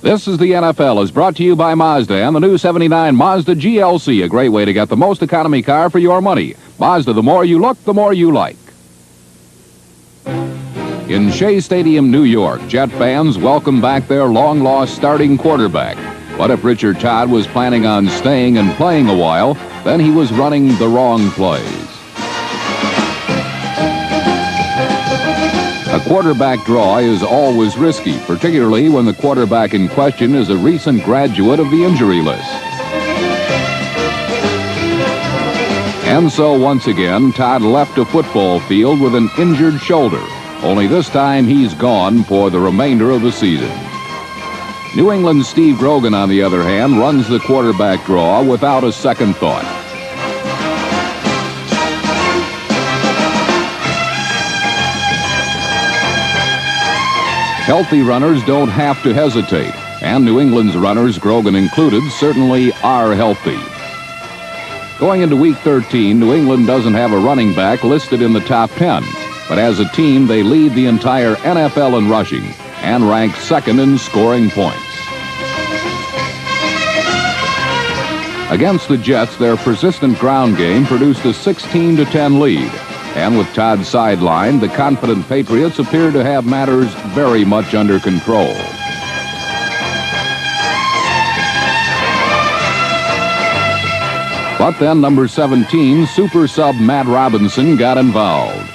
This is the NFL, is brought to you by Mazda and the new 79 Mazda GLC, a great way to get the most economy car for your money. Mazda, the more you look, the more you like. In Shea Stadium, New York, Jet fans welcome back their long-lost starting quarterback. What if Richard Todd was planning on staying and playing a while, then he was running the wrong plays? A quarterback draw is always risky, particularly when the quarterback in question is a recent graduate of the injury list. And so, once again, Todd left a football field with an injured shoulder. Only this time he's gone for the remainder of the season. New England's Steve Grogan, on the other hand, runs the quarterback draw without a second thought. Healthy runners don't have to hesitate, and New England's runners, Grogan included, certainly are healthy. Going into Week 13, New England doesn't have a running back listed in the top 10, but as a team, they lead the entire NFL in rushing and rank second in scoring points. Against the Jets, their persistent ground game produced a 16-10 lead. And with Todd sidelined, the confident Patriots appear to have matters very much under control. But then number 17, super sub Matt Robinson, got involved.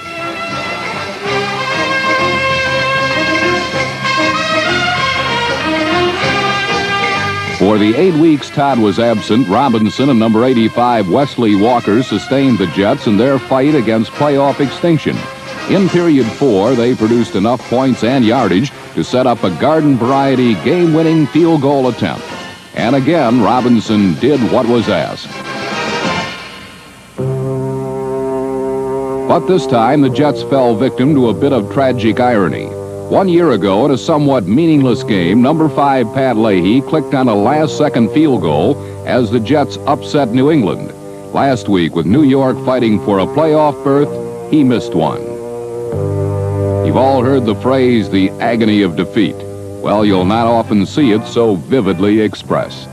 For the 8 weeks Todd was absent, Robinson and number 85 Wesley Walker sustained the Jets in their fight against playoff extinction. In period 4, they produced enough points and yardage to set up a garden variety game-winning field goal attempt. And again, Robinson did what was asked. But this time, the Jets fell victim to a bit of tragic irony. 1 year ago, in a somewhat meaningless game, number 5 Pat Leahy clicked on a last-second field goal as the Jets upset New England. Last week, with New York fighting for a playoff berth, he missed one. You've all heard the phrase, the agony of defeat. Well, you'll not often see it so vividly expressed.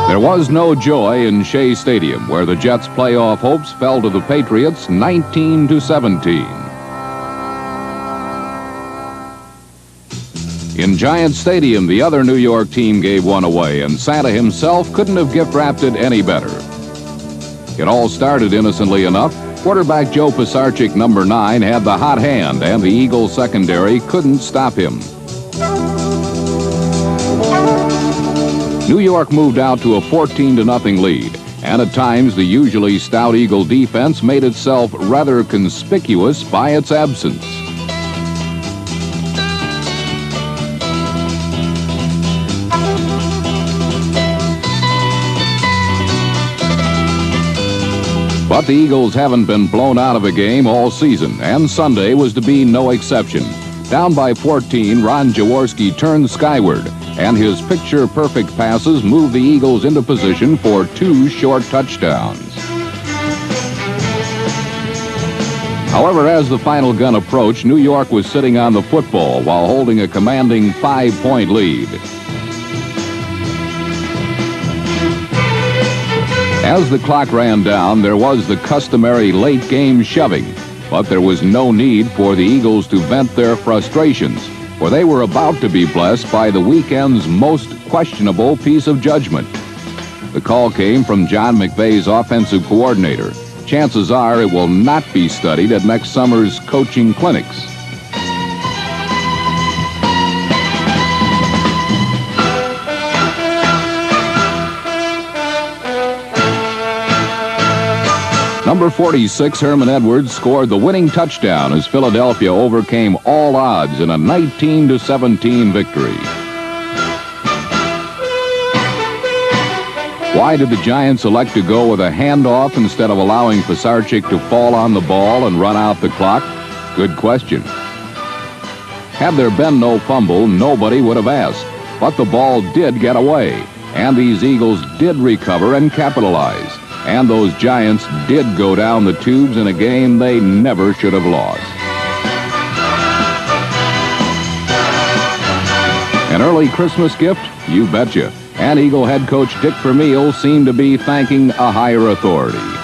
There was no joy in Shea Stadium, where the Jets' playoff hopes fell to the Patriots 19-17. In Giant Stadium, the other New York team gave one away, and Santa himself couldn't have gift-wrapped it any better. It all started innocently enough. Quarterback Joe Pisarcik, number 9, had the hot hand, and the Eagles secondary couldn't stop him. New York moved out to a 14-0 lead, and at times the usually stout Eagle defense made itself rather conspicuous by its absence. But the Eagles haven't been blown out of a game all season, and Sunday was to be no exception. Down by 14, Ron Jaworski turned skyward, and his picture-perfect passes moved the Eagles into position for 2 short touchdowns. However, as the final gun approached, New York was sitting on the football while holding a commanding 5-point lead. As the clock ran down, there was the customary late-game shoving, but there was no need for the Eagles to vent their frustrations, for they were about to be blessed by the weekend's most questionable piece of judgment. The call came from John McVay's offensive coordinator. Chances are it will not be studied at next summer's coaching clinics. Number 46, Herman Edwards, scored the winning touchdown as Philadelphia overcame all odds in a 19-17 victory. Why did the Giants elect to go with a handoff instead of allowing Pisarcik to fall on the ball and run out the clock? Good question. Had there been no fumble, nobody would have asked. But the ball did get away, and these Eagles did recover and capitalize. And those Giants did go down the tubes in a game they never should have lost. An early Christmas gift? You betcha. And Eagle head coach Dick Vermeil seemed to be thanking a higher authority.